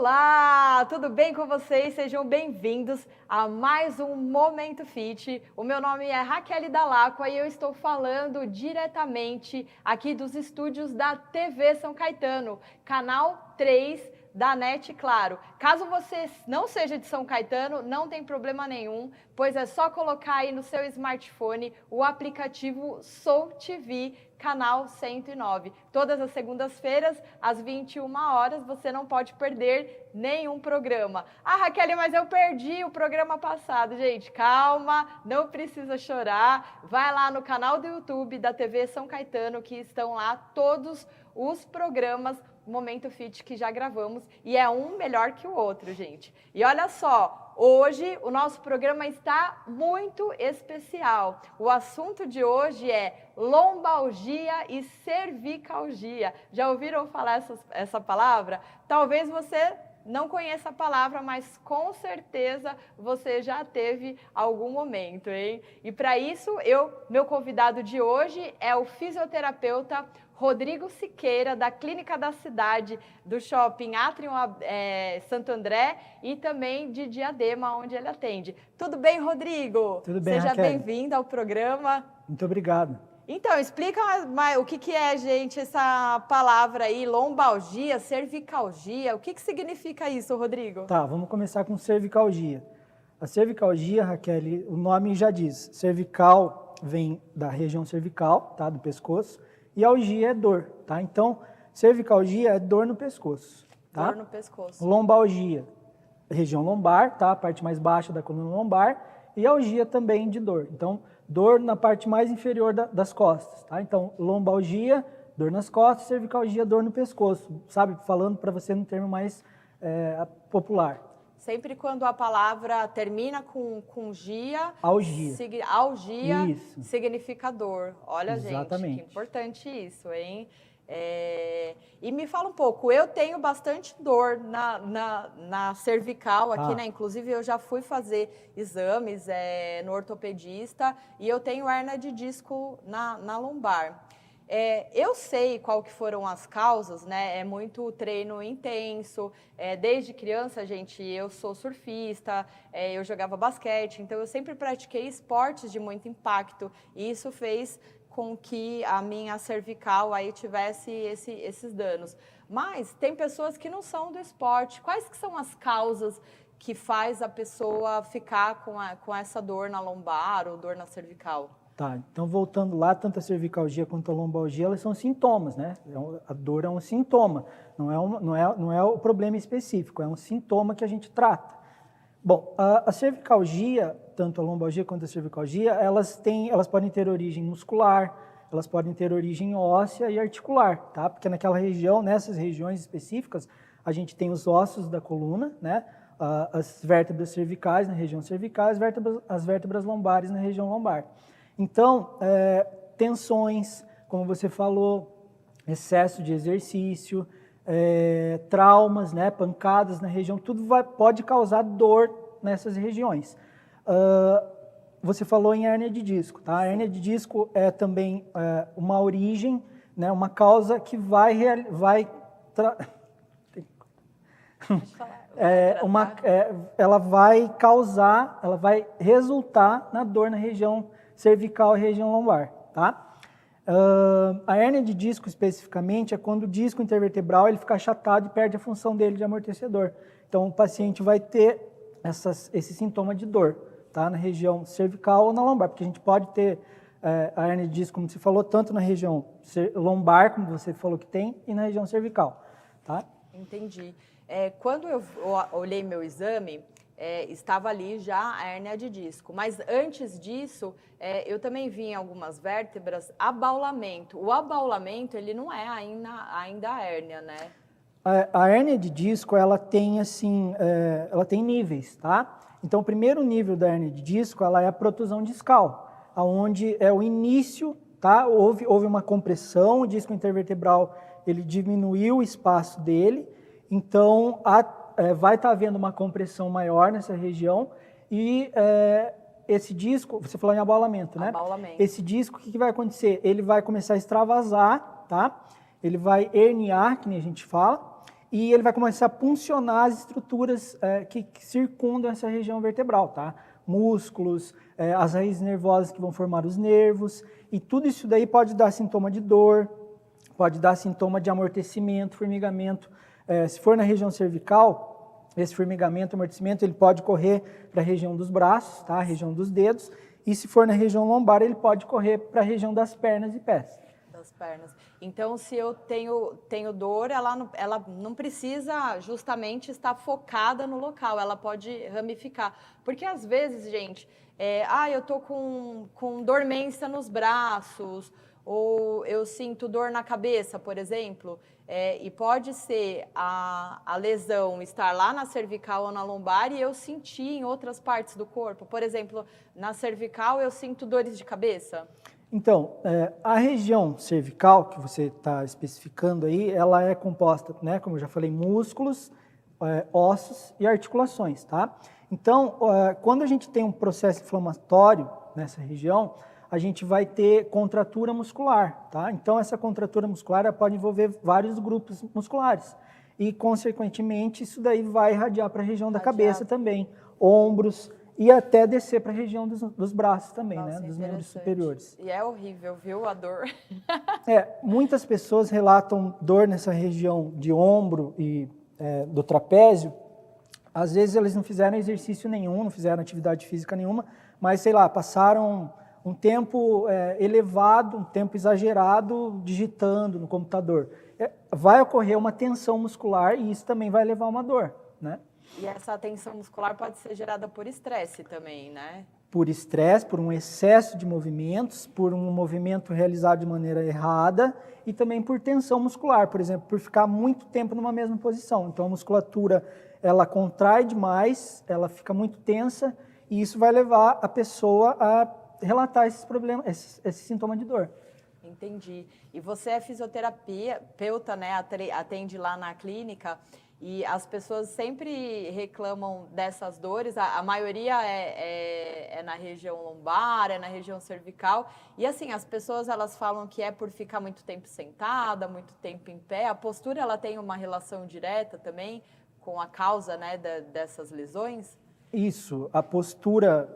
Olá, tudo bem com vocês? Sejam bem-vindos a mais um Momento Fit. O meu nome é Raquel Dalacqua e eu estou falando diretamente aqui dos estúdios da TV São Caetano, canal 3 da NET Claro. Caso você não seja de São Caetano, não tem problema nenhum, pois é só colocar aí no seu smartphone o aplicativo Sou TV, canal 109. Todas as segundas-feiras, às 21 horas, você não pode perder nenhum programa. Ah, Raquel, mas eu perdi o programa passado. Gente, calma, não precisa chorar. Vai lá no canal do YouTube da TV São Caetano, que estão lá todos os programas Momento Fit que já gravamos, e é um melhor que o outro, gente. E olha só, hoje o nosso programa está muito especial. O assunto de hoje é lombalgia e cervicalgia. Já ouviram falar essa palavra? Talvez você não conheça a palavra, mas com certeza você já teve algum momento, hein? E para isso, meu convidado de hoje é o fisioterapeuta Rodrigo Siqueira, da Clínica da Cidade, do Shopping Atrium Santo André e também de Diadema, onde ele atende. Tudo bem, Rodrigo? Tudo bem, Seja Raquel. bem-vindo ao programa. Muito obrigado. Então, explica mais o que é, gente, essa palavra aí, lombalgia, cervicalgia. O que significa isso, Rodrigo? Tá, vamos começar com cervicalgia. A cervicalgia, Raquel, o nome já diz. Cervical vem da região cervical, tá, do pescoço, e algia é dor, tá? Então, cervicalgia é dor no pescoço, tá? Dor no pescoço. Lombalgia, região lombar, tá? A parte mais baixa da coluna lombar, e algia também de dor. Então, dor na parte mais inferior das costas, tá? Então, lombalgia, dor nas costas, cervicalgia, dor no pescoço, sabe? Falando para você no termo mais popular. Sempre quando a palavra termina com gia, algia, isso. Significa dor. Olha, exatamente. Gente, que importante isso, hein? E me fala um pouco, eu tenho bastante dor na cervical aqui, né? Inclusive eu já fui fazer exames no ortopedista e eu tenho hérnia de disco na lombar. Eu sei qual que foram as causas, né? É muito treino intenso. Desde criança, gente, eu sou surfista, eu jogava basquete, então eu sempre pratiquei esportes de muito impacto. E isso fez com que a minha cervical aí tivesse esses danos. Mas tem pessoas que não são do esporte. Quais que são as causas que faz a pessoa ficar com essa dor na lombar ou dor na cervical? Tá, então voltando lá, tanto a cervicalgia quanto a lombalgia, elas são sintomas, né? A dor é um sintoma, não é o problema específico, é um sintoma que a gente trata. Bom, a cervicalgia, tanto a lombalgia quanto a cervicalgia, elas podem ter origem muscular, elas podem ter origem óssea e articular, tá? Porque naquela região, nessas regiões específicas, a gente tem os ossos da coluna, né? As vértebras cervicais na região cervical, as vértebras lombares na região lombar. Então, tensões, como você falou, excesso de exercício, traumas, né, pancadas na região, tudo pode causar dor nessas regiões. Você falou em hérnia de disco, tá? A hérnia de disco é também uma origem, né, uma causa que ela vai resultar na dor na região cervical e região lombar, tá? A hérnia de disco especificamente é quando o disco intervertebral ele fica achatado e perde a função dele de amortecedor. Então o paciente vai ter esse sintoma de dor, tá? Na região cervical ou na lombar, porque a gente pode ter a hérnia de disco, como você falou, tanto na região lombar, como você falou que tem, e na região cervical, tá? Entendi. Quando eu olhei meu exame, estava ali já a hérnia de disco. Mas antes disso, eu também vi em algumas vértebras abaulamento. O abaulamento, ele não é ainda a hérnia, né? A hérnia de disco, ela tem assim, ela tem níveis, tá? Então, o primeiro nível da hérnia de disco, ela é a protusão discal, aonde é o início, tá? Houve uma compressão, o disco intervertebral, ele diminuiu o espaço dele, então vai estar havendo uma compressão maior nessa região e esse disco, você falou em abaulamento, né? Abaulamento. Esse disco, o que vai acontecer? Ele vai começar a extravasar, tá? Ele vai herniar, que nem a gente fala, e ele vai começar a puncionar as estruturas que circundam essa região vertebral, tá? Músculos, as raízes nervosas que vão formar os nervos, e tudo isso daí pode dar sintoma de dor, pode dar sintoma de amortecimento, formigamento. Se for na região cervical, esse formigamento, amortecimento, ele pode correr para a região dos braços, tá? A região dos dedos, e se for na região lombar, ele pode correr para a região das pernas e pés. Das pernas. Então, se eu tenho dor, ela não precisa justamente estar focada no local, ela pode ramificar. Porque às vezes, gente, eu tô com dormência nos braços, ou eu sinto dor na cabeça, por exemplo, e pode ser a lesão estar lá na cervical ou na lombar e eu sentir em outras partes do corpo. Por exemplo, na cervical eu sinto dores de cabeça. Então, a região cervical, que você está especificando aí, ela é composta, né, como eu já falei, músculos, ossos e articulações, tá? Então, quando a gente tem um processo inflamatório nessa região, a gente vai ter contratura muscular, tá? Então, essa contratura muscular ela pode envolver vários grupos musculares e, consequentemente, isso daí vai irradiar para a região da cabeça também, ombros, e até descer para a região dos braços também, nossa, né? Dos membros superiores. E é horrível, viu, a dor? Muitas pessoas relatam dor nessa região de ombro e do trapézio. Às vezes eles não fizeram exercício nenhum, não fizeram atividade física nenhuma, mas, sei lá, passaram um tempo elevado, um tempo exagerado digitando no computador. Vai ocorrer uma tensão muscular e isso também vai levar a uma dor, né? E essa tensão muscular pode ser gerada por estresse também, né? Por estresse, por um excesso de movimentos, por um movimento realizado de maneira errada e também por tensão muscular, por exemplo, por ficar muito tempo numa mesma posição. Então a musculatura, ela contrai demais, ela fica muito tensa e isso vai levar a pessoa a relatar esses problemas, esse sintoma de dor. Entendi. E você é fisioterapeuta, né? Atende lá na clínica. E as pessoas sempre reclamam dessas dores, a maioria é na região lombar, é na região cervical. E assim, as pessoas elas falam que é por ficar muito tempo sentada, muito tempo em pé. A postura ela tem uma relação direta também com a causa, né, dessas lesões? Isso, a postura,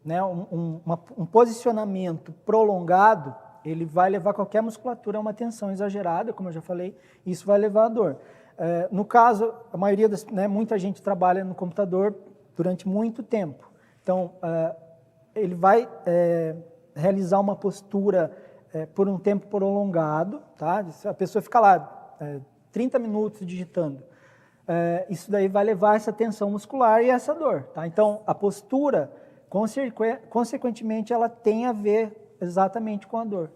né, um posicionamento prolongado, ele vai levar qualquer musculatura a uma tensão exagerada, como eu já falei, isso vai levar à dor. No caso, a maioria muita gente trabalha no computador durante muito tempo. Então, ele vai realizar uma postura por um tempo prolongado, tá? Se a pessoa fica lá 30 minutos digitando, isso daí vai levar essa tensão muscular e essa dor, tá? Então, a postura, consequentemente, ela tem a ver exatamente com a dor.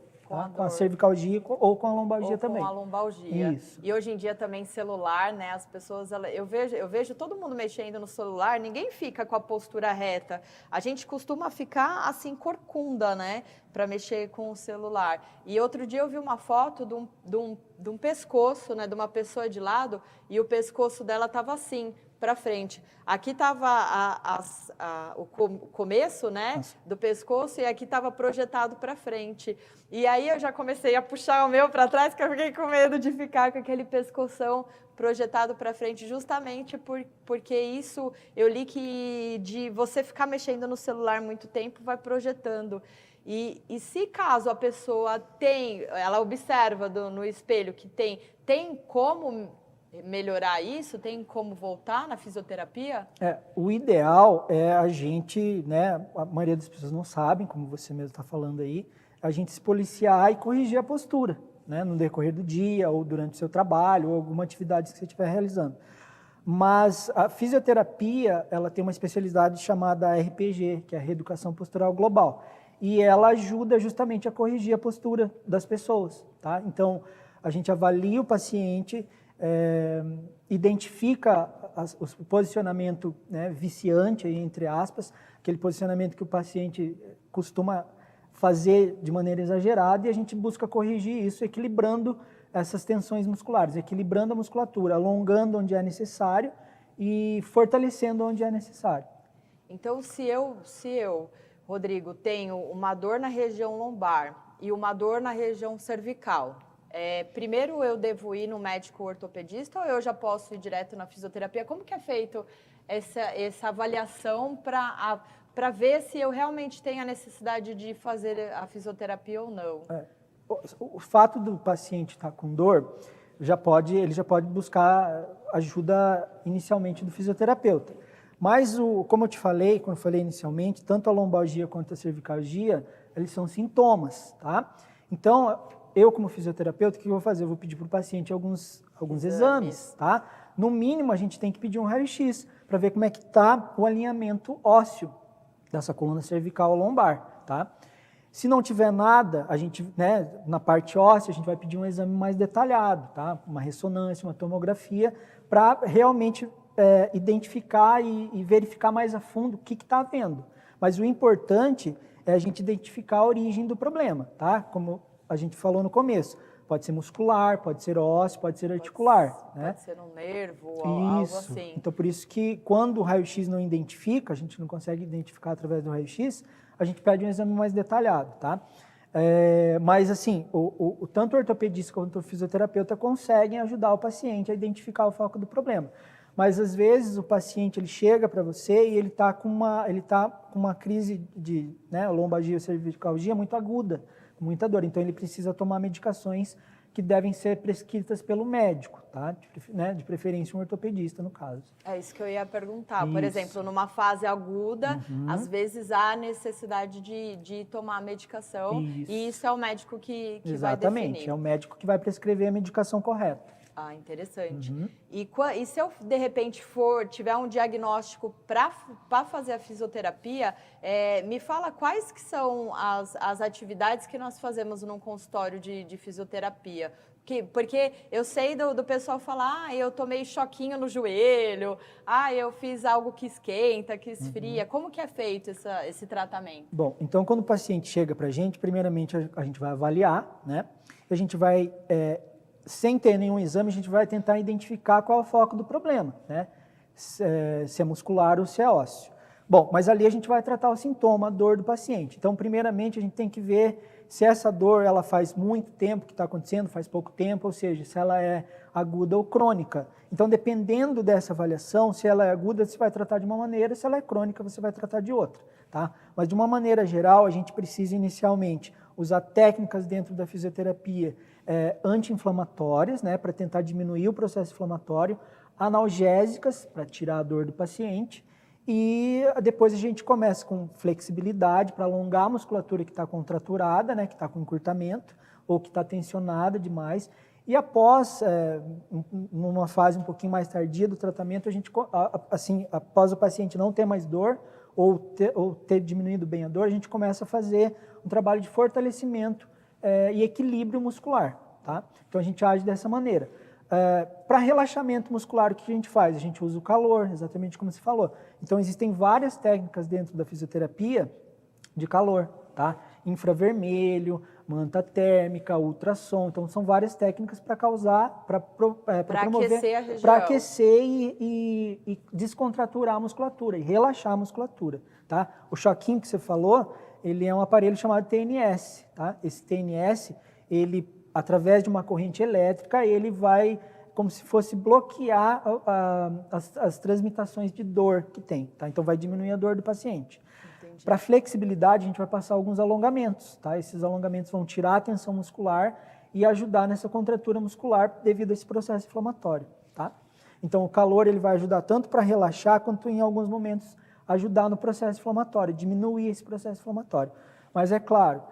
Com a cervicalgia ou com a lombalgia também. Com a lombalgia. Isso. E hoje em dia também celular, né? As pessoas, eu vejo todo mundo mexendo no celular, ninguém fica com a postura reta. A gente costuma ficar assim corcunda, né? Para mexer com o celular. E outro dia eu vi uma foto de um pescoço, né? De uma pessoa de lado e o pescoço dela estava assim, para frente. Aqui estava o começo, né, do pescoço e aqui estava projetado para frente. E aí eu já comecei a puxar o meu para trás, que eu fiquei com medo de ficar com aquele pescoção projetado para frente, justamente porque isso eu li que de você ficar mexendo no celular muito tempo vai projetando. E se caso a pessoa ela observa no espelho que tem como melhorar isso? Tem como voltar na fisioterapia? O ideal é a gente, né, a maioria das pessoas não sabem, como você mesmo está falando aí, a gente se policiar e corrigir a postura, né, no decorrer do dia ou durante o seu trabalho ou alguma atividade que você estiver realizando. Mas a fisioterapia, ela tem uma especialidade chamada RPG, que é a Reeducação Postural Global, e ela ajuda justamente a corrigir a postura das pessoas, tá? Então, a gente avalia o paciente, identifica o posicionamento, né, viciante, aí, entre aspas, aquele posicionamento que o paciente costuma fazer de maneira exagerada e a gente busca corrigir isso equilibrando essas tensões musculares, equilibrando a musculatura, alongando onde é necessário e fortalecendo onde é necessário. Então, se eu, Rodrigo, tenho uma dor na região lombar e uma dor na região cervical, Primeiro eu devo ir no médico ortopedista ou eu já posso ir direto na fisioterapia? Como que é feito essa avaliação para ver se eu realmente tenho a necessidade de fazer a fisioterapia ou não? O fato do paciente estar com dor, ele já pode buscar ajuda inicialmente do fisioterapeuta. Mas, como eu te falei, quando eu falei inicialmente, tanto a lombalgia quanto a cervicalgia, eles são sintomas, tá? Então, eu como fisioterapeuta, o que eu vou fazer? Eu vou pedir para o paciente alguns exames, tá? No mínimo, a gente tem que pedir um raio-x para ver como é que está o alinhamento ósseo dessa coluna cervical lombar, tá? Se não tiver nada, a gente, né, na parte óssea, a gente vai pedir um exame mais detalhado, tá? Uma ressonância, uma tomografia, para realmente identificar e verificar mais a fundo o que está havendo. Mas o importante é a gente identificar a origem do problema, tá? Como a gente falou no começo, pode ser muscular, pode ser ósseo, pode ser articular. Pode ser um nervo, Isso. Algo assim. Então, por isso que quando o raio-x não identifica, a gente não consegue identificar através do raio-x, a gente pede um exame mais detalhado, tá? Mas, assim, tanto o ortopedista quanto o fisioterapeuta conseguem ajudar o paciente a identificar o foco do problema. Mas, às vezes, o paciente ele chega para você e ele está com uma crise de lombalgia ou cervicalgia muito aguda, com muita dor. Então, ele precisa tomar medicações que devem ser prescritas pelo médico, tá? De preferência um ortopedista, no caso. É isso que eu ia perguntar. Isso. Por exemplo, numa fase aguda, às vezes há necessidade de tomar a medicação e isso é o médico que vai definir. Exatamente, é o médico que vai prescrever a medicação correta. Ah, interessante. E se eu, de repente, tiver um diagnóstico para fazer a fisioterapia, me fala quais que são as atividades que nós fazemos num consultório de fisioterapia. Porque eu sei do pessoal falar, eu tomei choquinho no joelho, eu fiz algo que esquenta, que esfria. Como que é feito esse tratamento? Bom, então quando o paciente chega para a gente, primeiramente a gente vai avaliar, né? A gente vai... sem ter nenhum exame, a gente vai tentar identificar qual é o foco do problema, né? Se é muscular ou se é ósseo. Bom, mas ali a gente vai tratar o sintoma, a dor do paciente. Então, primeiramente, a gente tem que ver se essa dor ela faz muito tempo que está acontecendo, faz pouco tempo, ou seja, se ela é aguda ou crônica. Então, dependendo dessa avaliação, se ela é aguda, você vai tratar de uma maneira, se ela é crônica, você vai tratar de outra, tá? Mas, de uma maneira geral, a gente precisa inicialmente usar técnicas dentro da fisioterapia anti-inflamatórias, né, para tentar diminuir o processo inflamatório, analgésicas, para tirar a dor do paciente, e depois a gente começa com flexibilidade, para alongar a musculatura que está contraturada, né, que está com encurtamento, ou que está tensionada demais, e após, numa fase um pouquinho mais tardia do tratamento, a gente, assim, após o paciente não ter mais dor, ou ter diminuído bem a dor, a gente começa a fazer um trabalho de fortalecimento e equilíbrio muscular, tá? Então a gente age dessa maneira. Para relaxamento muscular, o que a gente faz? A gente usa o calor, exatamente como você falou. Então existem várias técnicas dentro da fisioterapia de calor, tá? Infravermelho, manta térmica, ultrassom. Então são várias técnicas para causar, para promover, aquecer a região. para aquecer e descontraturar a musculatura e relaxar a musculatura, tá? O choquinho que você falou, ele é um aparelho chamado TNS, tá? Esse TNS, ele, através de uma corrente elétrica, ele vai, como se fosse bloquear as transmitações de dor que tem, tá? Então vai diminuir a dor do paciente. Para flexibilidade, a gente vai passar alguns alongamentos, tá? Esses alongamentos vão tirar a tensão muscular e ajudar nessa contratura muscular devido a esse processo inflamatório, tá? Então o calor ele vai ajudar tanto para relaxar quanto em alguns momentos ajudar no processo inflamatório, diminuir esse processo inflamatório. Mas é claro,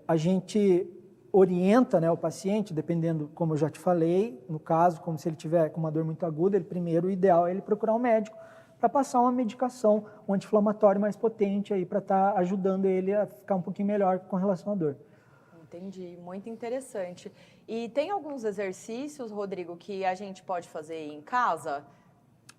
a gente orienta, né, o paciente, dependendo, como eu já te falei, no caso, como se ele tiver com uma dor muito aguda, o ideal é ele procurar um médico para passar uma medicação, um anti-inflamatório mais potente aí para estar ajudando ele a ficar um pouquinho melhor com relação à dor. Entendi, muito interessante. E tem alguns exercícios, Rodrigo, que a gente pode fazer em casa?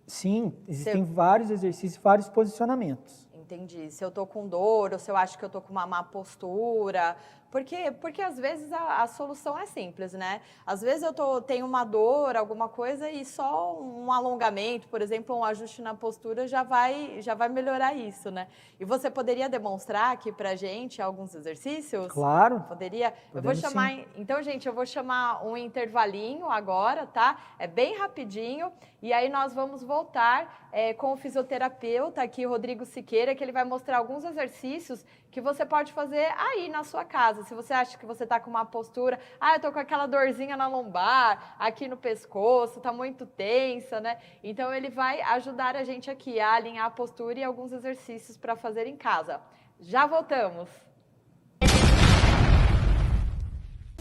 Sim, existem vários exercícios, vários posicionamentos. Entendi. Se eu tô com dor ou se eu acho que eu tô com uma má postura. Porque às vezes a solução é simples, né? Às vezes tenho uma dor, alguma coisa, e só um alongamento, por exemplo, um ajuste na postura já vai melhorar isso, né? E você poderia demonstrar aqui pra gente alguns exercícios? Claro. Poderia? Eu vou Podemos, chamar. sim. Então, gente, eu vou chamar um intervalinho agora, tá? É bem rapidinho. E aí nós vamos voltar com o fisioterapeuta aqui, Rodrigo Siqueira, que ele vai mostrar alguns exercícios que você pode fazer aí na sua casa. Se você acha que você está com uma postura, eu tô com aquela dorzinha na lombar, aqui no pescoço, tá muito tensa, né? Então ele vai ajudar a gente aqui a alinhar a postura e alguns exercícios para fazer em casa. Já voltamos!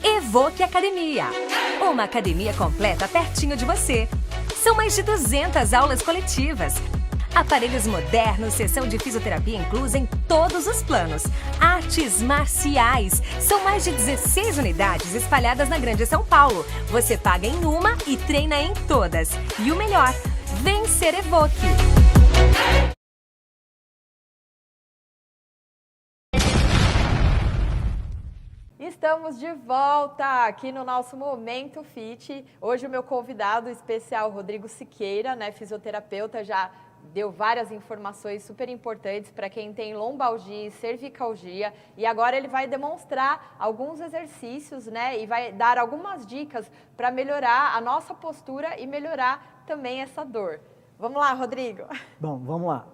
Evoque Academia, uma academia completa pertinho de você. São mais de 200 aulas coletivas, aparelhos modernos, sessão de fisioterapia inclusa em todos os planos, artes marciais. São mais de 16 unidades espalhadas na Grande São Paulo. Você paga em uma e treina em todas. E o melhor, vem ser Evoque. Estamos de volta aqui no nosso Momento Fit. Hoje o meu convidado especial, Rodrigo Siqueira, né, fisioterapeuta, já deu várias informações super importantes para quem tem lombalgia e cervicalgia. E agora ele vai demonstrar alguns exercícios, né, e vai dar algumas dicas para melhorar a nossa postura e melhorar também essa dor. Vamos lá, Rodrigo. Bom, vamos lá.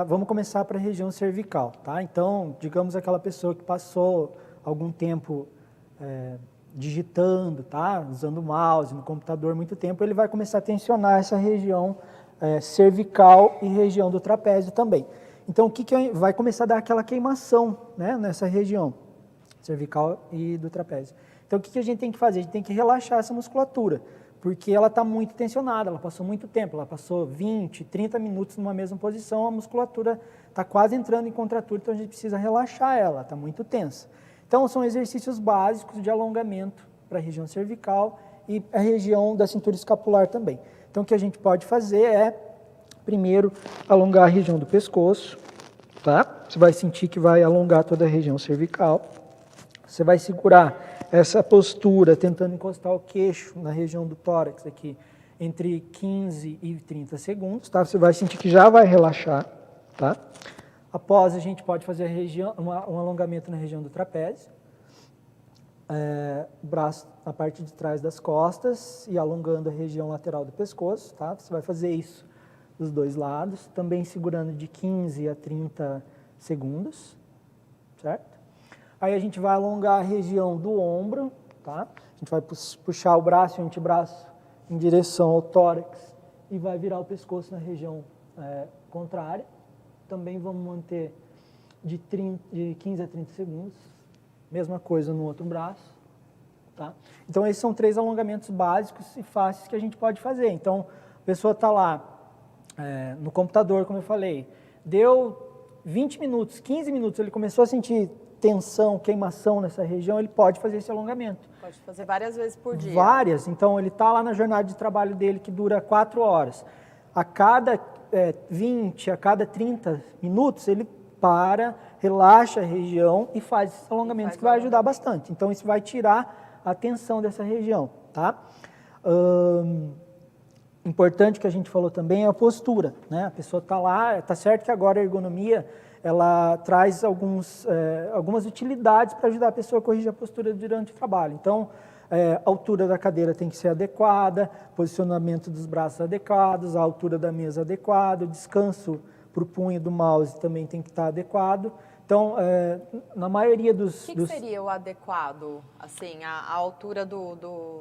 Vamos começar para a região cervical, tá? Então, digamos aquela pessoa que passou algum tempo digitando, tá? Usando o mouse no computador muito tempo, ele vai começar a tensionar essa região cervical e região do trapézio também. Então, o que vai começar a dar aquela queimação, né, nessa região cervical e do trapézio. Então, o que a gente tem que fazer? A gente tem que relaxar essa musculatura, porque ela está muito tensionada, ela passou muito tempo, ela passou 20, 30 minutos numa mesma posição, a musculatura está quase entrando em contratura, então a gente precisa relaxar ela, está muito tensa. Então, são exercícios básicos de alongamento para a região cervical e a região da cintura escapular também. Então, o que a gente pode fazer é, primeiro, alongar a região do pescoço, tá? Você vai sentir que vai alongar toda a região cervical. Você vai segurar essa postura, tentando encostar o queixo na região do tórax aqui, entre 15 e 30 segundos, tá? Você vai sentir que já vai relaxar, tá? Após, a gente pode fazer um alongamento na região do trapézio, o braço na parte de trás das costas e alongando a região lateral do pescoço, tá? Você vai fazer isso dos dois lados, também segurando de 15 a 30 segundos, certo? Aí a gente vai alongar a região do ombro, tá? A gente vai puxar o braço e o antebraço em direção ao tórax e vai virar o pescoço na região contrária. Também vamos manter de 15 a 30 segundos. Mesma coisa no outro braço, tá? Então, esses são 3 alongamentos básicos e fáceis que a gente pode fazer. Então, a pessoa está lá no computador, como eu falei, deu 20 minutos, 15 minutos, ele começou a sentir tensão, queimação nessa região, ele pode fazer esse alongamento. Pode fazer várias vezes por dia. Várias. Então, ele está lá na jornada de trabalho dele, que dura 4 horas. A cada 20, a cada 30 minutos, ele para, relaxa a região e faz esses alongamentos, que vai ajudar bastante. Então, isso vai tirar a tensão dessa região, tá? Importante que a gente falou também é a postura, né? A pessoa está lá, tá certo que agora a ergonomia, ela traz algumas utilidades para ajudar a pessoa a corrigir a postura durante o trabalho. Então, a altura da cadeira tem que ser adequada, posicionamento dos braços adequados, a altura da mesa adequada, o descanso para o punho do mouse também tem que estar adequado. Então, na maioria dos... O que seria o adequado, assim, a altura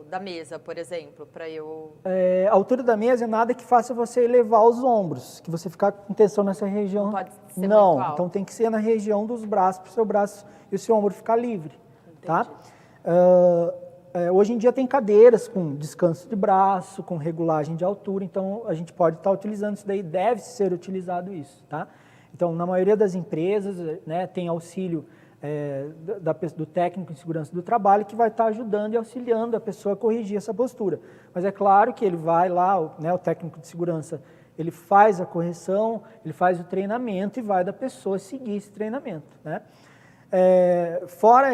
da mesa, por exemplo, para eu... A altura da mesa é nada que faça você elevar os ombros, que você ficar com tensão nessa região. Não pode ser Não, muito alto. então tem que ser na região dos braços, para o seu braço e o seu ombro ficar livre, tá? Hoje em dia tem cadeiras com descanso de braço, com regulagem de altura, então a gente pode estar utilizando isso daí, deve ser utilizado isso, tá? Então, na maioria das empresas, né, tem auxílio do técnico de segurança do trabalho que vai estar ajudando e auxiliando a pessoa a corrigir essa postura. Mas é claro que ele vai lá, né, o técnico de segurança, ele faz a correção, ele faz o treinamento e vai da pessoa seguir esse treinamento, né? Fora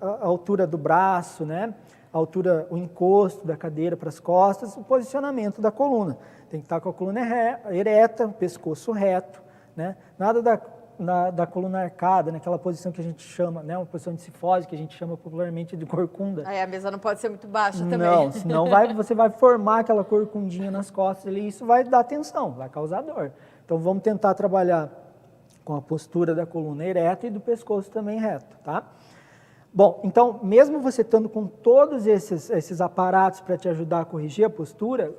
a altura do braço, né? A altura, o encosto da cadeira para as costas, o posicionamento da coluna. Tem que estar com a coluna ereta, o pescoço reto, né? Nada da coluna arcada, naquela posição que a gente chama, né? Uma posição de cifose, que a gente chama popularmente de corcunda. A mesa não pode ser muito baixa também. Não, senão você vai formar aquela corcundinha nas costas e isso vai dar tensão, vai causar dor. Então vamos tentar trabalhar com a postura da coluna ereta e do pescoço também reto, tá? Bom, então, mesmo você estando com todos esses aparatos para te ajudar a corrigir a postura,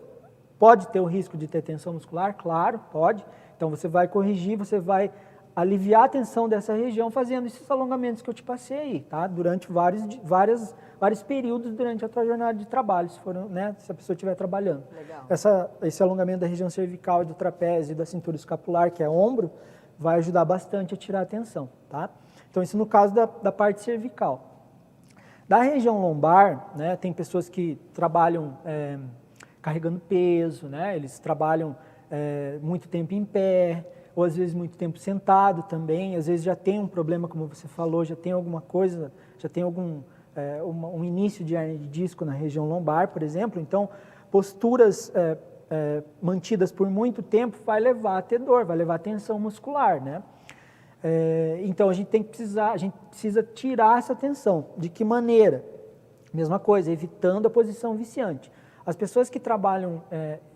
pode ter o risco de ter tensão muscular? Claro, pode. Então, você vai corrigir, você vai aliviar a tensão dessa região fazendo esses alongamentos que eu te passei aí, tá? Durante vários períodos durante a tua jornada de trabalho, se a pessoa estiver trabalhando. Legal. Esse alongamento da região cervical e do trapézio e da cintura escapular, que é ombro, vai ajudar bastante a tirar a tensão, tá? Então, isso no caso da parte cervical. Da região lombar, né, tem pessoas que trabalham carregando peso, né, eles trabalham muito tempo em pé, ou às vezes muito tempo sentado também, às vezes já tem um problema, como você falou, já tem alguma coisa, já tem um início de hernia de disco na região lombar, por exemplo, então posturas mantidas por muito tempo vai levar a ter dor, vai levar a tensão muscular, né? Então a gente precisa tirar essa tensão. De que maneira? Mesma coisa, evitando a posição viciante. As pessoas que trabalham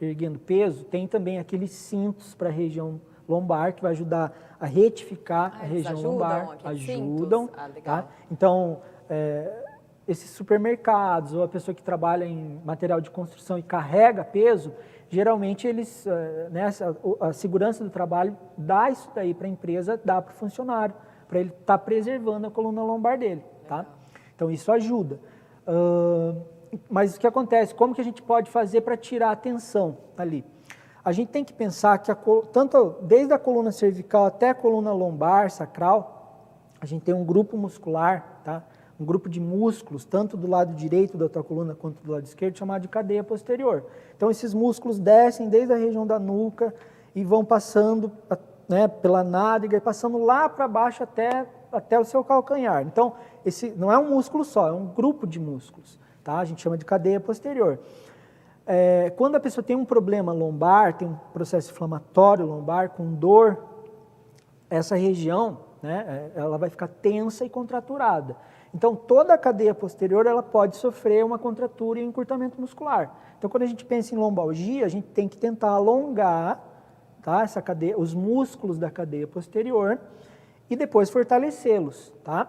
erguendo peso têm também aqueles cintos para a região lombar que vai ajudar a retificar a região lombar. Ajudam. Tá? Então esses supermercados ou a pessoa que trabalha em material de construção e carrega peso, geralmente eles, a segurança do trabalho dá isso daí para a empresa, dá para o funcionário, para ele estar preservando a coluna lombar dele, tá? Então isso ajuda. Mas o que acontece? Como que a gente pode fazer para tirar a tensão ali? A gente tem que pensar que tanto desde a coluna cervical até a coluna lombar, sacral, a gente tem um grupo muscular, tá? Um grupo de músculos, tanto do lado direito da tua coluna quanto do lado esquerdo, chamado de cadeia posterior. Então, esses músculos descem desde a região da nuca e vão passando, né, pela nádega e passando lá para baixo até o seu calcanhar. Então, esse não é um músculo só, é um grupo de músculos, tá? A gente chama de cadeia posterior. Quando a pessoa tem um problema lombar, tem um processo inflamatório lombar com dor, essa região, né, ela vai ficar tensa e contraturada. Então, toda a cadeia posterior ela pode sofrer uma contratura e um encurtamento muscular. Então, quando a gente pensa em lombalgia, a gente tem que tentar alongar, tá, essa cadeia, os músculos da cadeia posterior e depois fortalecê-los. Tá?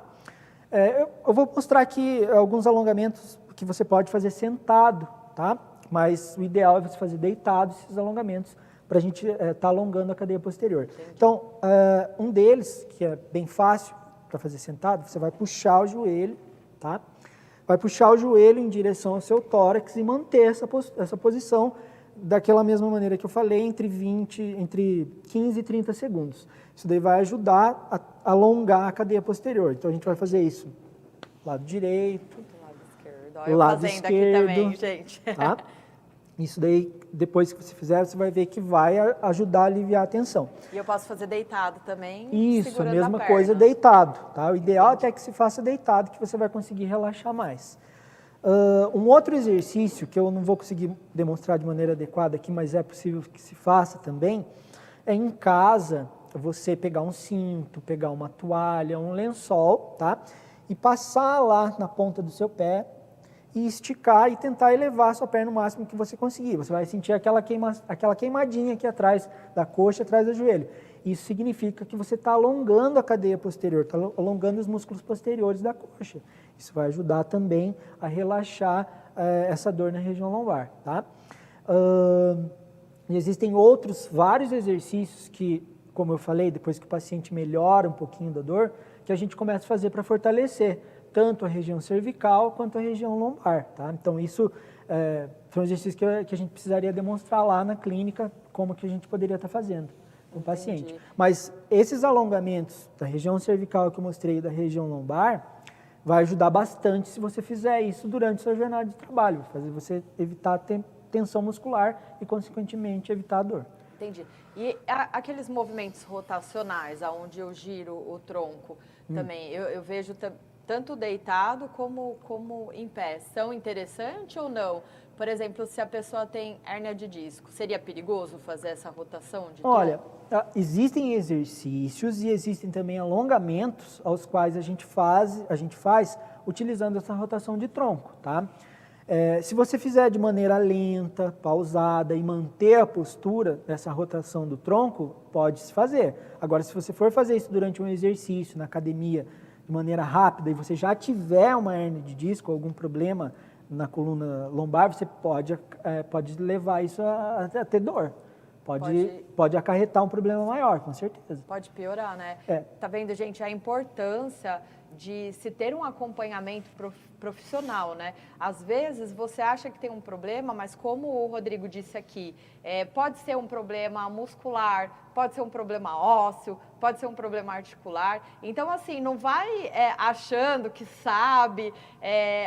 Eu vou mostrar aqui alguns alongamentos que você pode fazer sentado, tá? Mas o ideal é você fazer deitado esses alongamentos para a gente estar alongando a cadeia posterior. Entendi. Então, um deles, que é bem fácil para fazer sentado, você vai puxar o joelho, tá? Vai puxar o joelho em direção ao seu tórax e manter essa posição daquela mesma maneira que eu falei, entre 15 e 30 segundos. Isso daí vai ajudar a alongar a cadeia posterior. Então, a gente vai fazer isso lado direito, lado esquerdo, aqui também, gente. Tá? Isso daí, depois que você fizer, você vai ver que vai ajudar a aliviar a tensão. E eu posso fazer deitado também? Isso, a mesma coisa deitado. Tá? O ideal até que se faça deitado, que você vai conseguir relaxar mais. Um outro exercício, que eu não vou conseguir demonstrar de maneira adequada aqui, mas é possível que se faça também, é em casa, você pegar um cinto, pegar uma toalha, um lençol, tá? E passar lá na ponta do seu pé, e esticar e tentar elevar a sua perna o máximo que você conseguir. Você vai sentir aquela queimadinha aqui atrás da coxa, atrás do joelho. Isso significa que você está alongando a cadeia posterior, está alongando os músculos posteriores da coxa. Isso vai ajudar também a relaxar essa dor na região lombar. Tá? E existem vários exercícios que, como eu falei, depois que o paciente melhora um pouquinho da dor, que a gente começa a fazer para fortalecer tanto a região cervical quanto a região lombar, tá? Então, isso foi um exercício que a gente precisaria demonstrar lá na clínica, como que a gente poderia estar fazendo com o paciente. Mas esses alongamentos da região cervical que eu mostrei e da região lombar, vai ajudar bastante se você fizer isso durante a sua jornada de trabalho, vai fazer você evitar tensão muscular e, consequentemente, evitar a dor. entendi. E aqueles movimentos rotacionais, onde eu giro o tronco também, eu vejo tanto deitado como em pé, são interessantes ou não? Por exemplo, se a pessoa tem hérnia de disco, seria perigoso fazer essa rotação de tronco? Olha, existem exercícios e existem também alongamentos aos quais a gente faz utilizando essa rotação de tronco, tá? Se você fizer de maneira lenta, pausada e manter a postura dessa rotação do tronco, pode-se fazer. Agora, se você for fazer isso durante um exercício na academia de maneira rápida e você já tiver uma hérnia de disco, algum problema na coluna lombar, você pode levar isso a ter dor. Pode acarretar um problema maior, com certeza. Pode piorar, né? Tá vendo, gente, a importância de se ter um acompanhamento profissional, né? Às vezes você acha que tem um problema, mas como o Rodrigo disse aqui, pode ser um problema muscular, pode ser um problema ósseo, pode ser um problema articular. Então, assim, não vai achando que sabe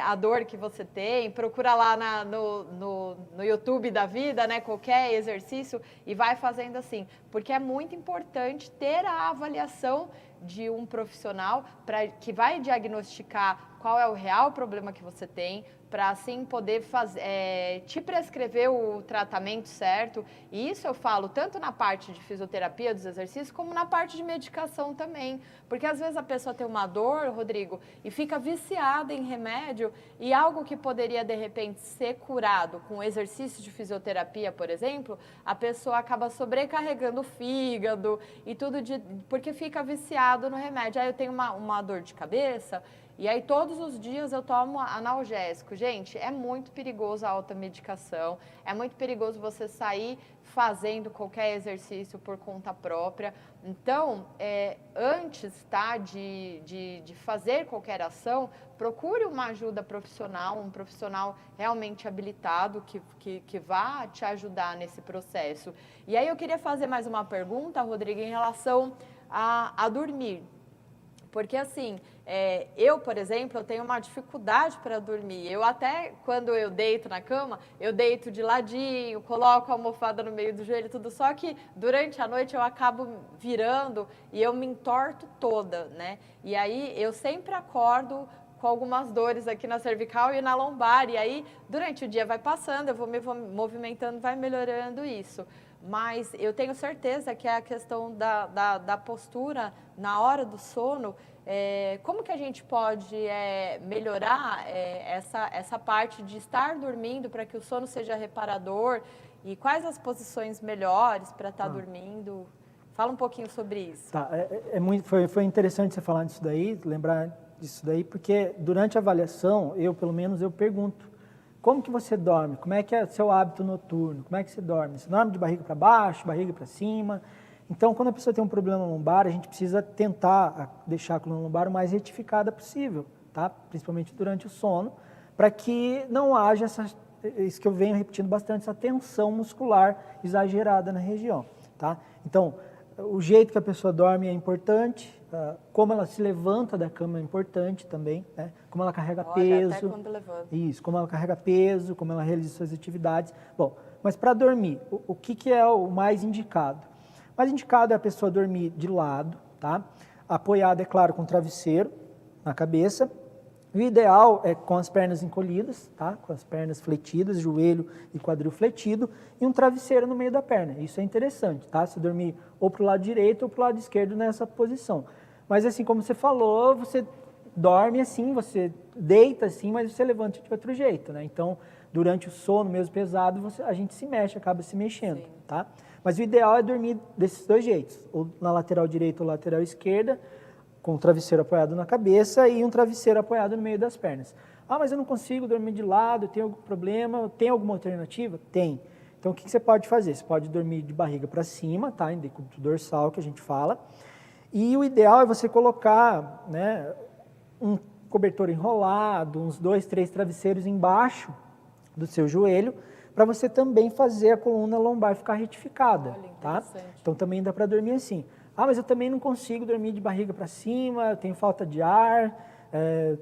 a dor que você tem, procura lá no YouTube da vida, né? Qualquer exercício e vai fazendo assim, porque é muito importante ter a avaliação de um profissional que vai diagnosticar qual é o real problema que você tem, para assim poder te prescrever o tratamento certo. E isso eu falo tanto na parte de fisioterapia dos exercícios, como na parte de medicação também. Porque às vezes a pessoa tem uma dor, Rodrigo, e fica viciada em remédio, e algo que poderia de repente ser curado com exercício de fisioterapia, por exemplo, a pessoa acaba sobrecarregando o fígado e tudo, porque fica viciado no remédio. Aí eu tenho uma dor de cabeça, e aí todos os dias eu tomo analgésico. Gente, é muito perigoso a automedicação, é muito perigoso você sair fazendo qualquer exercício por conta própria. Então, antes de fazer qualquer ação, procure uma ajuda profissional, um profissional realmente habilitado que vá te ajudar nesse processo. E aí eu queria fazer mais uma pergunta, Rodrigo, em relação a dormir. Porque assim, eu, por exemplo, eu tenho uma dificuldade para dormir. Eu até, quando eu deito na cama, eu deito de ladinho, coloco a almofada no meio do joelho, tudo. Só que durante a noite eu acabo virando e eu me entorto toda, né? E aí eu sempre acordo com algumas dores aqui na cervical e na lombar. E aí, durante o dia vai passando, eu vou me movimentando, vai melhorando isso. Mas eu tenho certeza que é a questão da postura na hora do sono. Como que a gente pode melhorar essa parte de estar dormindo para que o sono seja reparador? E quais as posições melhores para estar dormindo? Fala um pouquinho sobre isso. Tá, foi interessante você falar disso daí, lembrar disso daí, porque durante a avaliação, pelo menos, eu pergunto: como que você dorme? Como é que é o seu hábito noturno? Como é que você dorme? Você dorme de barriga para baixo, barriga para cima? Então, quando a pessoa tem um problema lombar, a gente precisa tentar deixar a coluna lombar o mais retificada possível, tá? Principalmente durante o sono, para que não haja isso que eu venho repetindo bastante, essa tensão muscular exagerada na região, tá? Então, o jeito que a pessoa dorme é importante, como ela se levanta da cama é importante também, né? Como ela carrega peso. Até quando levanta. Isso, como ela carrega peso, como ela realiza suas atividades. Bom, mas para dormir, o que é o mais indicado? O mais indicado é a pessoa dormir de lado, tá? Apoiada, é claro, com o travesseiro na cabeça. O ideal é com as pernas encolhidas, tá? Com as pernas fletidas, joelho e quadril fletido, e um travesseiro no meio da perna. Isso é interessante, tá? Se dormir ou para o lado direito ou para o lado esquerdo nessa posição. Mas assim como você falou, você dorme assim, você deita assim, mas você levanta de outro jeito, né? Então, durante o sono mesmo pesado, a gente se mexe, acaba se mexendo, sim, tá? Mas o ideal é dormir desses dois jeitos, ou na lateral direita ou lateral esquerda, com o travesseiro apoiado na cabeça e um travesseiro apoiado no meio das pernas. Ah, mas eu não consigo dormir de lado, tem algum problema, tem alguma alternativa? Tem. Então, o que você pode fazer? Você pode dormir de barriga para cima, tá? Em decúbito dorsal, que a gente fala. E o ideal é você colocar, né, um cobertor enrolado, uns 2, 3 travesseiros embaixo do seu joelho, para você também fazer a coluna lombar ficar retificada. Olha, tá? Então, também dá para dormir assim. Ah, mas eu também não consigo dormir de barriga para cima, eu tenho falta de ar,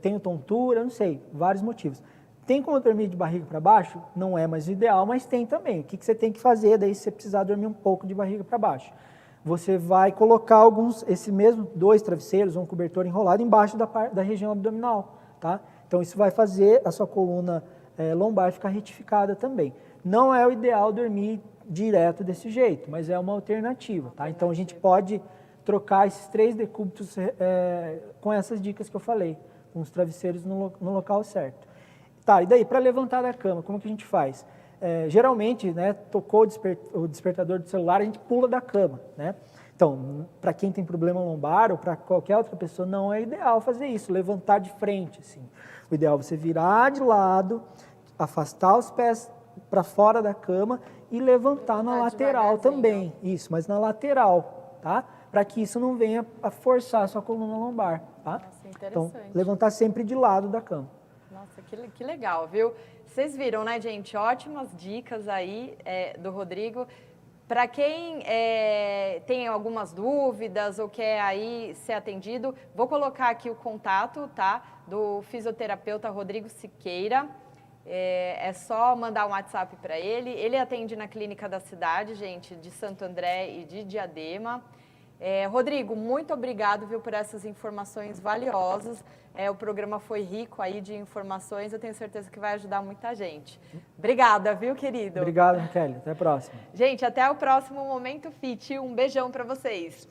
tenho tontura, não sei, vários motivos. Tem como dormir de barriga para baixo? Não é mais o ideal, mas tem também. O que você tem que fazer daí se você precisar dormir um pouco de barriga para baixo? Você vai colocar esse mesmo 2 travesseiros, um cobertor enrolado embaixo da região abdominal, tá? Então isso vai fazer a sua coluna lombar ficar retificada também. Não é o ideal dormir direto desse jeito, mas é uma alternativa, tá? Então a gente pode trocar esses 3 decúbitos com essas dicas que eu falei, com os travesseiros no local certo. Tá, e daí, para levantar da cama, como que a gente faz? Geralmente, né, tocou o despertador do celular, a gente pula da cama, né? Então, para quem tem problema lombar ou para qualquer outra pessoa, não é ideal fazer isso, levantar de frente, assim. O ideal é você virar de lado, afastar os pés para fora da cama e levantar na lateral também. Isso, mas na lateral, tá? Para que isso não venha a forçar a sua coluna lombar, tá? Nossa, interessante. Então, levantar sempre de lado da cama. Nossa, que legal, viu? Vocês viram, né, gente? Ótimas dicas aí do Rodrigo. Para quem tem algumas dúvidas ou quer aí ser atendido, vou colocar aqui o contato, tá? Do fisioterapeuta Rodrigo Siqueira. É só mandar um WhatsApp para ele. Ele atende na clínica da cidade, gente, de Santo André e de Diadema. Rodrigo, muito obrigado, viu, por essas informações valiosas. O programa foi rico aí de informações, eu tenho certeza que vai ajudar muita gente. Obrigada, viu, querido? Obrigado, Kelly. Até a próxima. Gente, até o próximo Momento Fit. Um beijão para vocês.